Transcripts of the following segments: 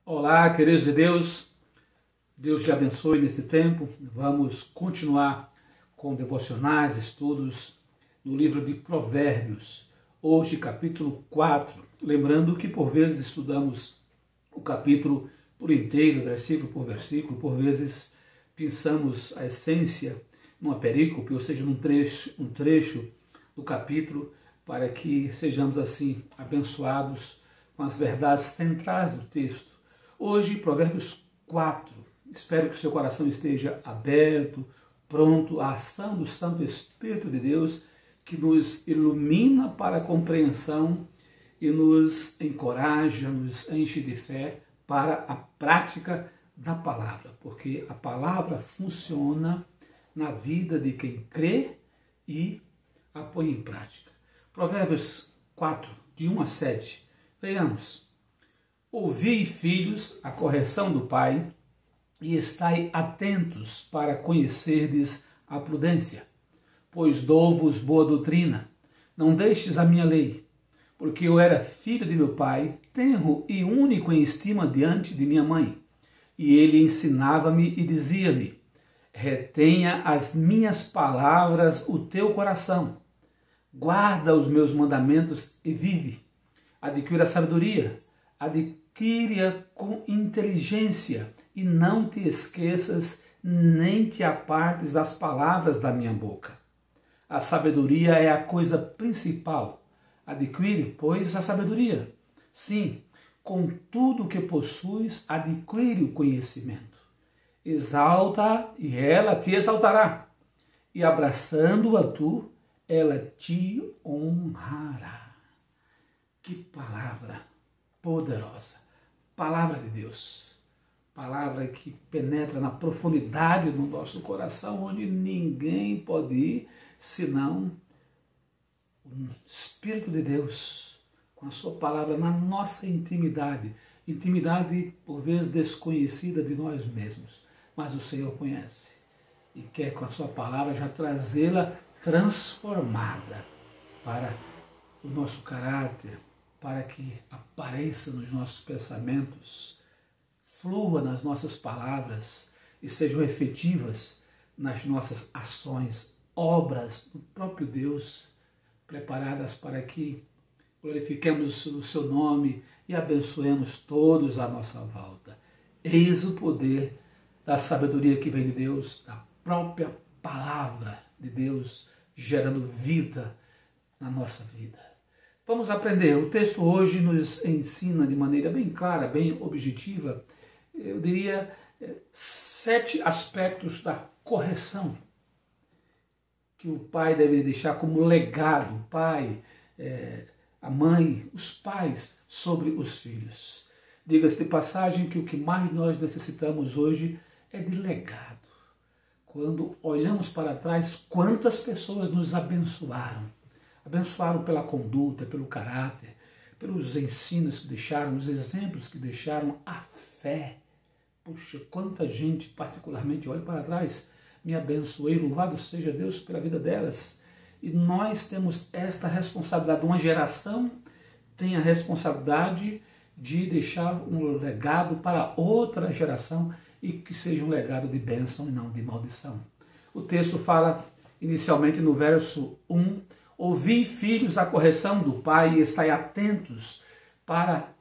Olá, queridos de Deus, Deus te abençoe nesse tempo. Vamos continuar com devocionais, estudos no livro de Provérbios, hoje capítulo 4. Lembrando que por vezes estudamos o capítulo por inteiro, versículo, por vezes pensamos a essência numa perícope, ou seja, um trecho do capítulo, para que sejamos assim abençoados com as verdades centrais do texto. Hoje, Provérbios 4. Espero que o seu coração esteja aberto, pronto à ação do Santo Espírito de Deus, que nos ilumina para a compreensão e nos encoraja, nos enche de fé para a prática da palavra, porque a palavra funciona na vida de quem crê e a põe em prática. Provérbios 4, de 1 a 7. Leiamos. Ouvi, filhos, a correção do pai, e estai atentos para conhecerdes a prudência, pois dou-vos boa doutrina. Não deixes a minha lei, porque eu era filho de meu pai, tenro e único em estima diante de minha mãe. E ele ensinava-me e dizia-me: retenha as minhas palavras o teu coração, guarda os meus mandamentos e vive. Adquira sabedoria, adquire-a com inteligência, e não te esqueças, nem te apartes das palavras da minha boca. A sabedoria é a coisa principal. Adquire, pois, a sabedoria. Sim, com tudo o que possuis, adquire o conhecimento. Exalta, e ela te exaltará. E abraçando-a tu, ela te honrará. Que palavra poderosa, palavra de Deus, palavra que penetra na profundidade do nosso coração, onde ninguém pode ir senão o Espírito de Deus, com a sua palavra na nossa intimidade, intimidade por vezes desconhecida de nós mesmos, mas o Senhor conhece e quer com a sua palavra já trazê-la transformada para o nosso caráter, para que apareça nos nossos pensamentos, flua nas nossas palavras e sejam efetivas nas nossas ações, obras do próprio Deus, preparadas para que glorifiquemos o seu nome e abençoemos todos à nossa volta. Eis o poder da sabedoria que vem de Deus, da própria palavra de Deus, gerando vida na nossa vida. Vamos aprender. O texto hoje nos ensina de maneira bem clara, bem objetiva, eu diria, 7 aspectos da correção que o pai deve deixar como legado, o pai, a mãe, os pais sobre os filhos. Diga-se de passagem que o que mais nós necessitamos hoje é de legado. Quando olhamos para trás, quantas pessoas nos abençoaram pela conduta, pelo caráter, pelos ensinos que deixaram, os exemplos que deixaram, a fé. Puxa, quanta gente, particularmente, olha para trás, me abençoei, louvado seja Deus pela vida delas. E nós temos esta responsabilidade, uma geração tem a responsabilidade de deixar um legado para outra geração e que seja um legado de bênção e não de maldição. O texto fala inicialmente no verso 1, ouvi, filhos, a correção do pai, e estai atentos para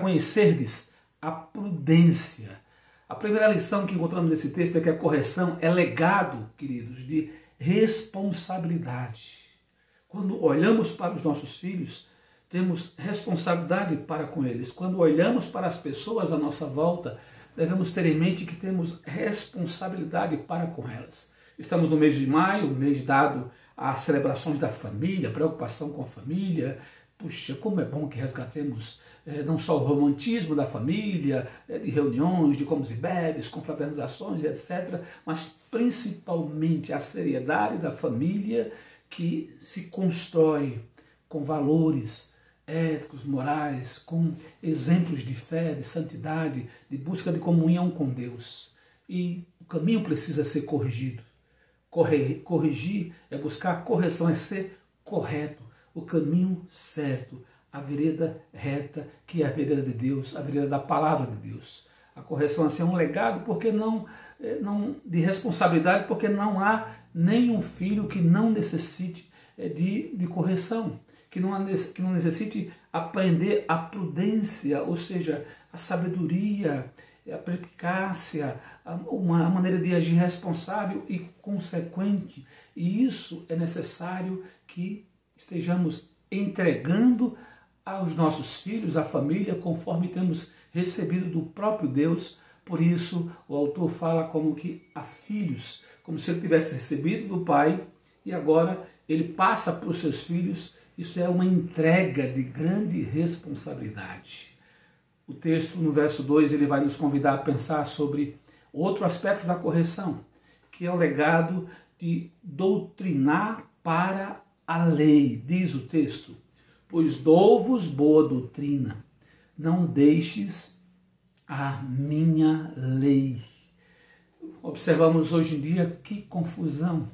conhecerdes a prudência. A primeira lição que encontramos nesse texto é que a correção é legado, queridos, de responsabilidade. Quando olhamos para os nossos filhos, temos responsabilidade para com eles. Quando olhamos para as pessoas à nossa volta, devemos ter em mente que temos responsabilidade para com elas. Estamos no mês de maio, mês dado às celebrações da família, preocupação com a família. Puxa, como é bom que resgatemos não só o romantismo da família, de reuniões, de comes e bebes, confraternizações, etc., mas principalmente a seriedade da família que se constrói com valores éticos, morais, com exemplos de fé, de santidade, de busca de comunhão com Deus. E o caminho precisa ser corrigido. Corrigir é buscar correção, é ser correto, o caminho certo, a vereda reta, que é a vereda de Deus, a vereda da palavra de Deus. A correção assim, é um legado porque não de responsabilidade, porque não há nenhum filho que não necessite de correção, que não necessite aprender a prudência, ou seja, a sabedoria, a perspicácia, uma maneira de agir responsável e consequente. E isso é necessário que estejamos entregando aos nossos filhos, à família, conforme temos recebido do próprio Deus. Por isso, o autor fala como que a filhos, como se ele tivesse recebido do Pai e agora ele passa para os seus filhos. Isso é uma entrega de grande responsabilidade. O texto, no verso 2, ele vai nos convidar a pensar sobre outro aspecto da correção, que é o legado de doutrinar para a lei. Diz o texto: pois dou-vos boa doutrina, não deixes a minha lei. Observamos hoje em dia que confusão.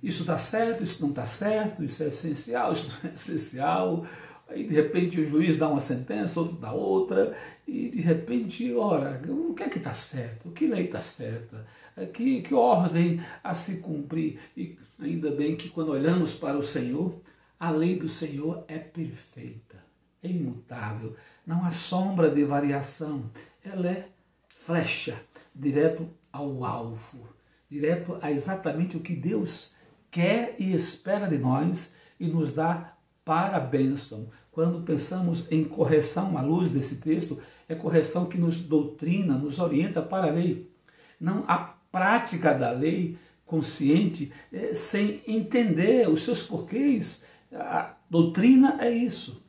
Isso está certo, isso não está certo, isso é essencial, isso não é essencial. Aí de repente o juiz dá uma sentença, outro dá outra, e de repente, ora, o que é que está certo? Que lei está certa? Que ordem a se cumprir? E ainda bem que quando olhamos para o Senhor, a lei do Senhor é perfeita, é imutável, não há sombra de variação. Ela é flecha, direto ao alvo, direto a exatamente o que Deus quer e espera de nós e nos dá para a bênção. Quando pensamos em correção à luz desse texto, é correção que nos doutrina, nos orienta para a lei. Não a prática da lei consciente, sem entender os seus porquês. A doutrina é isso,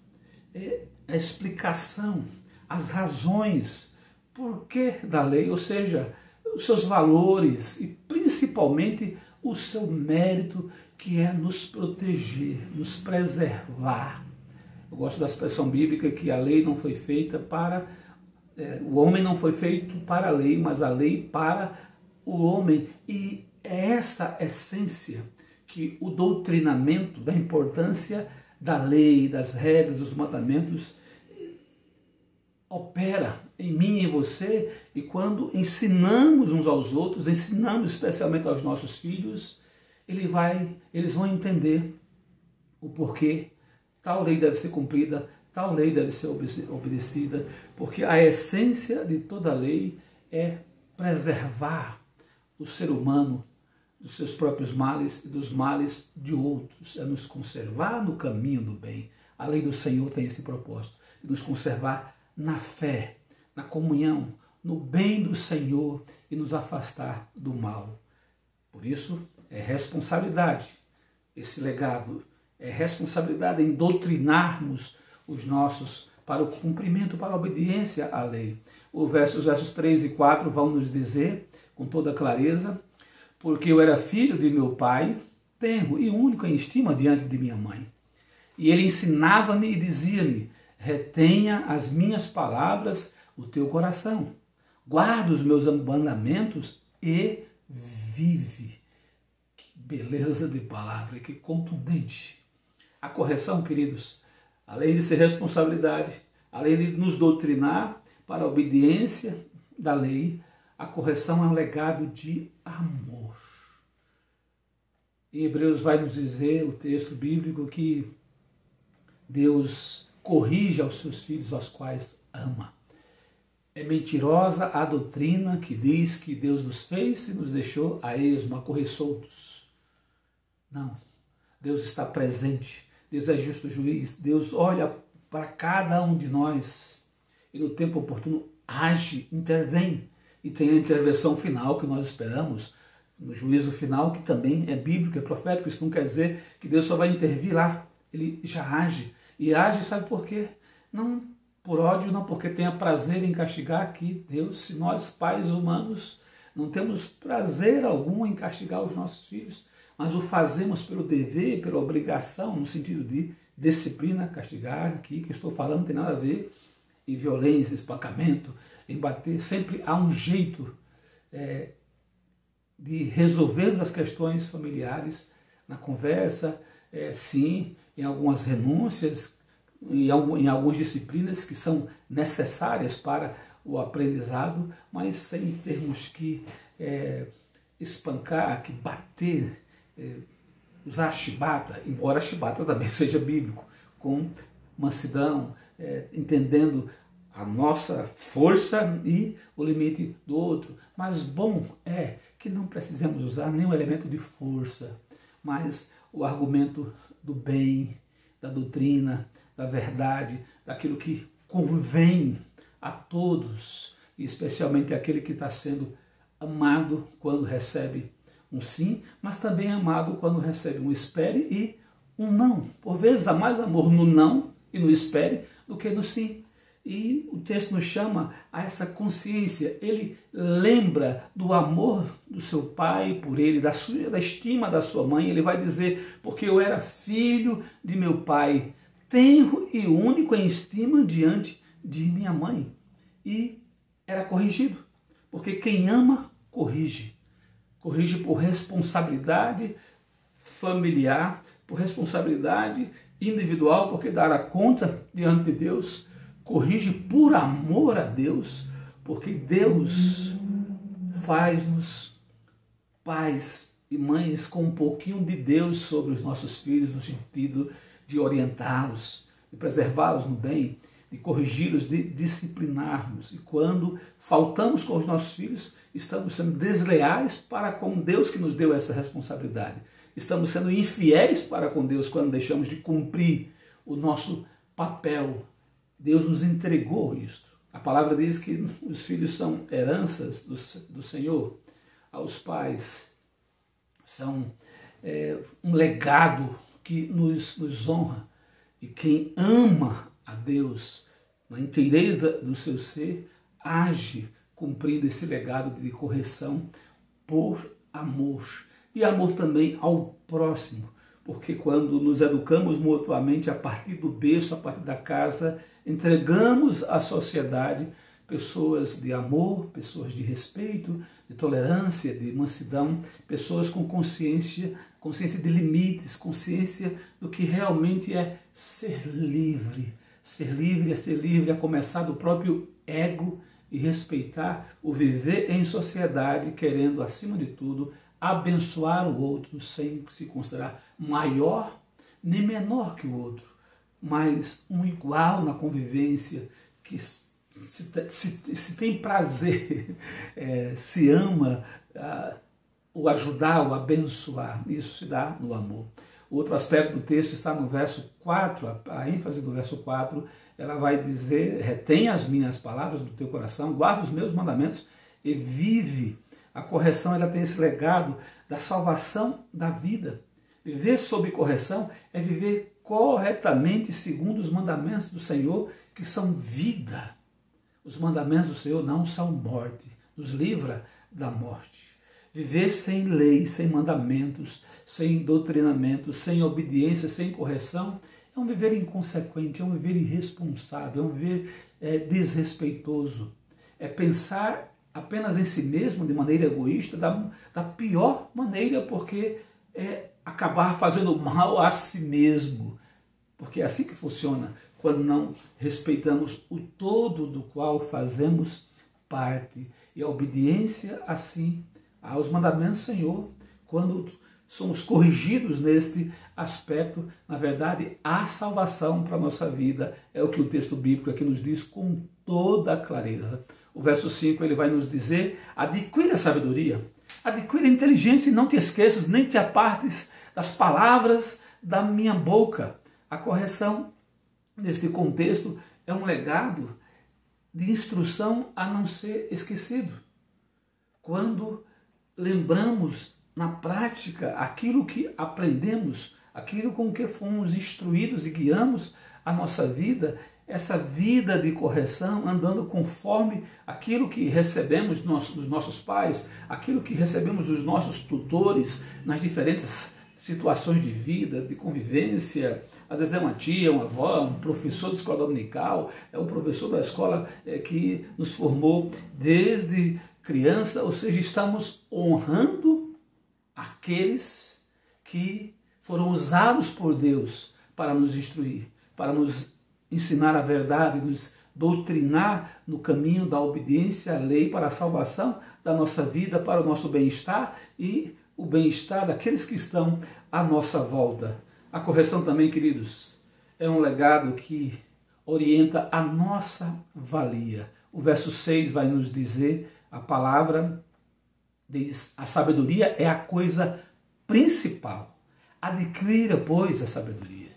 é a explicação, as razões, porquê da lei, ou seja, os seus valores e principalmente o seu mérito, que é nos proteger, nos preservar. Eu gosto da expressão bíblica que a lei não foi feita para... o homem não foi feito para a lei, mas a lei para o homem. E é essa essência que o doutrinamento da importância da lei, das regras, dos mandamentos opera em mim e em você. E quando ensinamos uns aos outros, ensinamos especialmente aos nossos filhos, eles vão entender o porquê tal lei deve ser cumprida, tal lei deve ser obedecida, porque a essência de toda lei é preservar o ser humano dos seus próprios males e dos males de outros, é nos conservar no caminho do bem. A lei do Senhor tem esse propósito, de nos conservar na fé, na comunhão, no bem do Senhor e nos afastar do mal. Por isso, é responsabilidade esse legado, é responsabilidade em doutrinarmos os nossos para o cumprimento, para a obediência à lei. Os versos 3 e 4 vão nos dizer, com toda clareza: porque eu era filho de meu pai, tenro e único em estima diante de minha mãe. E ele ensinava-me e dizia-me: retenha as minhas palavras o teu coração, guarda os meus mandamentos e vive. Que beleza de palavra, que contundente. A correção, queridos, além de ser responsabilidade, além de nos doutrinar para a obediência da lei, a correção é um legado de amor. Em Hebreus vai nos dizer o texto bíblico que Deus corrige aos seus filhos, aos quais ama. É mentirosa a doutrina que diz que Deus nos fez e nos deixou a esmo, a correr soltos. Não, Deus está presente, Deus é justo juiz, Deus olha para cada um de nós e no tempo oportuno age, intervém. E tem a intervenção final que nós esperamos, no juízo final, que também é bíblico, é profético. Isso não quer dizer que Deus só vai intervir lá, ele já age. E age, sabe por quê? Não por ódio, não porque tenha prazer em castigar aqui. Deus, se nós, pais humanos, não temos prazer algum em castigar os nossos filhos, mas o fazemos pelo dever, pela obrigação, no sentido de disciplina, castigar aqui, que estou falando, não tem nada a ver em violência, espancamento, em bater. Sempre há um jeito de resolvermos as questões familiares na conversa, sim, em algumas renúncias, em algumas disciplinas que são necessárias para o aprendizado, mas sem termos que espancar, que bater, usar a chibata, embora a chibata também seja bíblico, com mansidão, entendendo a nossa força e o limite do outro. Mas bom é que não precisemos usar nenhum elemento de força, mas o argumento do bem, da doutrina, da verdade, daquilo que convém a todos, e especialmente aquele que está sendo amado quando recebe um sim, mas também amado quando recebe um espere e um não. Por vezes há mais amor no não e no espere do que no sim. E o texto nos chama a essa consciência. Ele lembra do amor do seu pai por ele, da estima da sua mãe. Ele vai dizer, porque eu era filho de meu pai, tenro e único em estima diante de minha mãe. E era corrigido, porque quem ama, corrige. Corrige por responsabilidade familiar, por responsabilidade individual, porque dará conta diante de Deus. Corrige por amor a Deus, porque Deus faz-nos pais e mães com um pouquinho de Deus sobre os nossos filhos, no sentido de orientá-los, de preservá-los no bem, de corrigi-los, de disciplinarmos. E quando faltamos com os nossos filhos, estamos sendo desleais para com Deus que nos deu essa responsabilidade. Estamos sendo infiéis para com Deus quando deixamos de cumprir o nosso papel. Deus nos entregou isto. A palavra diz que os filhos são heranças do Senhor. Aos pais são um legado que nos honra. E quem ama a Deus na inteireza do seu ser, age cumprindo esse legado de correção por amor. E amor também ao próximo. Porque quando nos educamos mutuamente a partir do berço, a partir da casa, entregamos à sociedade pessoas de amor, pessoas de respeito, de tolerância, de mansidão, pessoas com consciência de limites, consciência do que realmente é ser livre. Ser livre é ser livre, a começar do próprio ego e respeitar o viver em sociedade, querendo, acima de tudo, abençoar o outro sem se considerar maior nem menor que o outro, mas um igual na convivência, que se tem prazer, se ama, o ajudar, o abençoar. Isso se dá no amor. Outro aspecto do texto está no verso 4, a ênfase do verso 4, ela vai dizer, retém as minhas palavras do teu coração, guarda os meus mandamentos e vive. A correção ela tem esse legado da salvação da vida. Viver sob correção é viver corretamente segundo os mandamentos do Senhor, que são vida. Os mandamentos do Senhor não são morte, nos livra da morte. Viver sem lei, sem mandamentos, sem doutrinamento, sem obediência, sem correção, é um viver inconsequente, é um viver irresponsável, é um viver desrespeitoso. É pensar apenas em si mesmo, de maneira egoísta, da pior maneira, porque é acabar fazendo mal a si mesmo. Porque é assim que funciona, quando não respeitamos o todo do qual fazemos parte. E a obediência, assim, aos mandamentos do Senhor, quando somos corrigidos neste aspecto, na verdade, há salvação para a nossa vida. É o que o texto bíblico aqui nos diz com toda a clareza. O verso 5 ele vai nos dizer, adquira a sabedoria, adquira a inteligência e não te esqueças, nem te apartes das palavras da minha boca. A correção, neste contexto, é um legado de instrução a não ser esquecido. Quando lembramos na prática aquilo que aprendemos, aquilo com que fomos instruídos e guiamos a nossa vida, essa vida de correção, andando conforme aquilo que recebemos dos nossos pais, aquilo que recebemos dos nossos tutores nas diferentes situações de vida, de convivência. Às vezes é uma tia, uma avó, um professor de escola dominical, é um professor da escola que nos formou desde criança, ou seja, estamos honrando aqueles que foram usados por Deus para nos instruir, para nos ensinar a verdade, nos doutrinar no caminho da obediência à lei para a salvação da nossa vida, para o nosso bem-estar e o bem-estar daqueles que estão à nossa volta. A correção também, queridos, é um legado que orienta a nossa valia. O verso 6 vai nos dizer, a palavra diz, a sabedoria é a coisa principal. Adquira, pois, a sabedoria.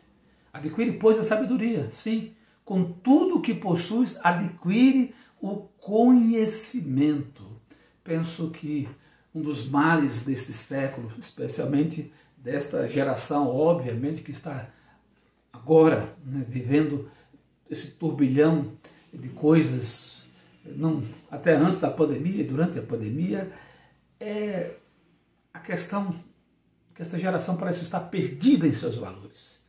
Adquire, pois, a sabedoria. Sim, com tudo que possuis, adquire o conhecimento. Penso que um dos males desse século, especialmente desta geração, obviamente, que está agora, né, vivendo esse turbilhão de coisas, não, até antes da pandemia, durante a pandemia, é a questão que essa geração parece estar perdida em seus valores.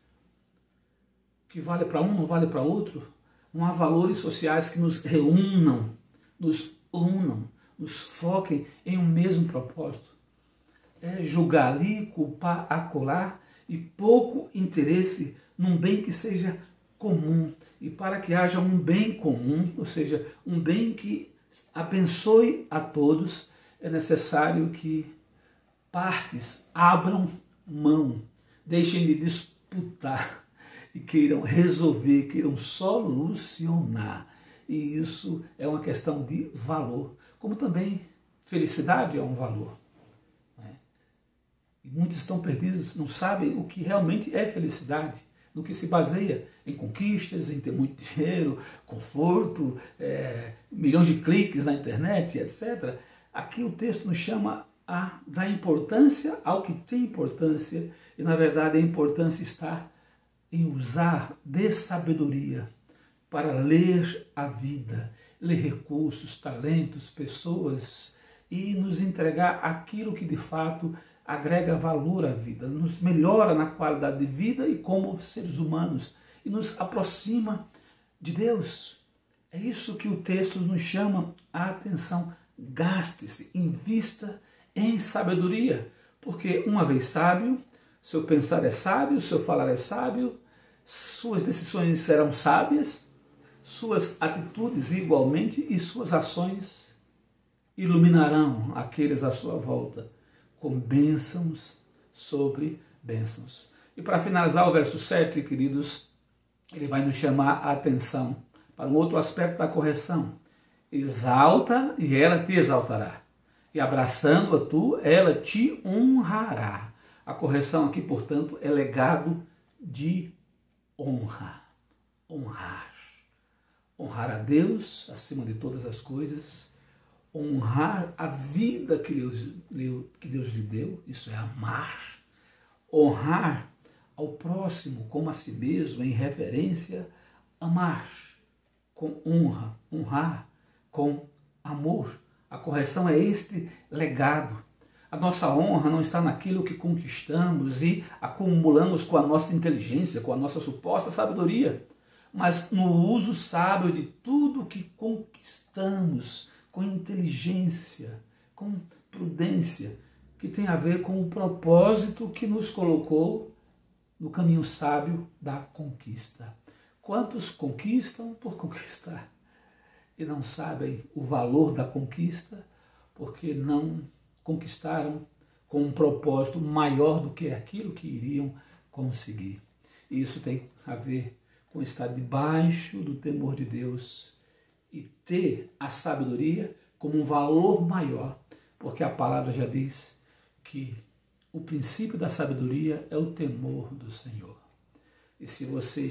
O que vale para um não vale para outro. Não há valores sociais que nos reúnam, nos unam, nos foquem em um mesmo propósito. É julgar ali, culpar acolá e pouco interesse num bem que seja comum. E para que haja um bem comum, ou seja, um bem que abençoe a todos, é necessário que partes abram mão, deixem de disputar e queiram resolver, queiram solucionar. E isso é uma questão de valor, como também felicidade é um valor. E muitos estão perdidos, não sabem o que realmente é felicidade, no que se baseia em conquistas, em ter muito dinheiro, conforto, milhões de cliques na internet, etc. Aqui o texto nos chama a dar importância ao que tem importância, e na verdade a importância está em usar de sabedoria para ler a vida, ler recursos, talentos, pessoas e nos entregar aquilo que de fato agrega valor à vida, nos melhora na qualidade de vida e como seres humanos e nos aproxima de Deus. É isso que o texto nos chama a atenção. Gaste-se, invista em sabedoria, porque uma vez sábio, seu pensar é sábio, seu falar é sábio, suas decisões serão sábias, suas atitudes igualmente e suas ações iluminarão aqueles à sua volta com bênçãos sobre bênçãos. E para finalizar o verso 7, queridos, ele vai nos chamar a atenção para um outro aspecto da correção. Exalta e ela te exaltará. E abraçando-a tu, ela te honrará. A correção aqui, portanto, é legado de honra. Honrar. Honrar a Deus acima de todas as coisas. Honrar a vida que Deus lhe deu. Isso é amar. Honrar ao próximo como a si mesmo, em reverência. Amar com honra. Honrar com amor. A correção é este legado. A nossa honra não está naquilo que conquistamos e acumulamos com a nossa inteligência, com a nossa suposta sabedoria, mas no uso sábio de tudo que conquistamos, com inteligência, com prudência, que tem a ver com o propósito que nos colocou no caminho sábio da conquista. Quantos conquistam por conquistar e não sabem o valor da conquista porque não conquistaram com um propósito maior do que aquilo que iriam conseguir. E isso tem a ver com estar debaixo do temor de Deus e ter a sabedoria como um valor maior, porque a palavra já diz que o princípio da sabedoria é o temor do Senhor. E se você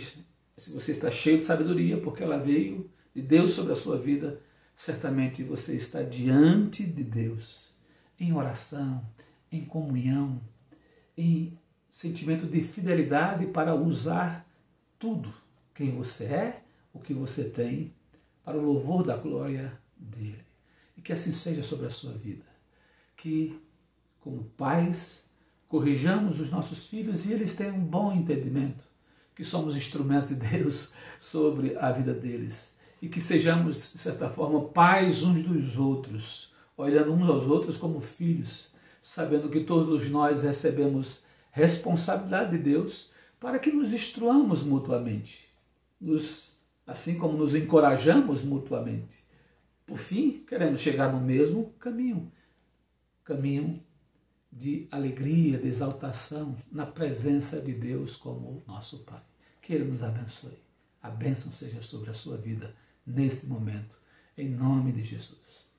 está cheio de sabedoria, porque ela veio de Deus sobre a sua vida, certamente você está diante de Deus, em oração, em comunhão, em sentimento de fidelidade para usar tudo, quem você é, o que você tem, para o louvor da glória dele. E que assim seja sobre a sua vida. Que, como pais, corrijamos os nossos filhos e eles tenham um bom entendimento, que somos instrumentos de Deus sobre a vida deles. E que sejamos, de certa forma, pais uns dos outros, olhando uns aos outros como filhos, sabendo que todos nós recebemos responsabilidade de Deus para que nos instruamos mutuamente. assim como nos encorajamos mutuamente. Por fim, queremos chegar no mesmo caminho de alegria, de exaltação na presença de Deus como nosso Pai. Que Ele nos abençoe. A bênção seja sobre a sua vida neste momento, em nome de Jesus.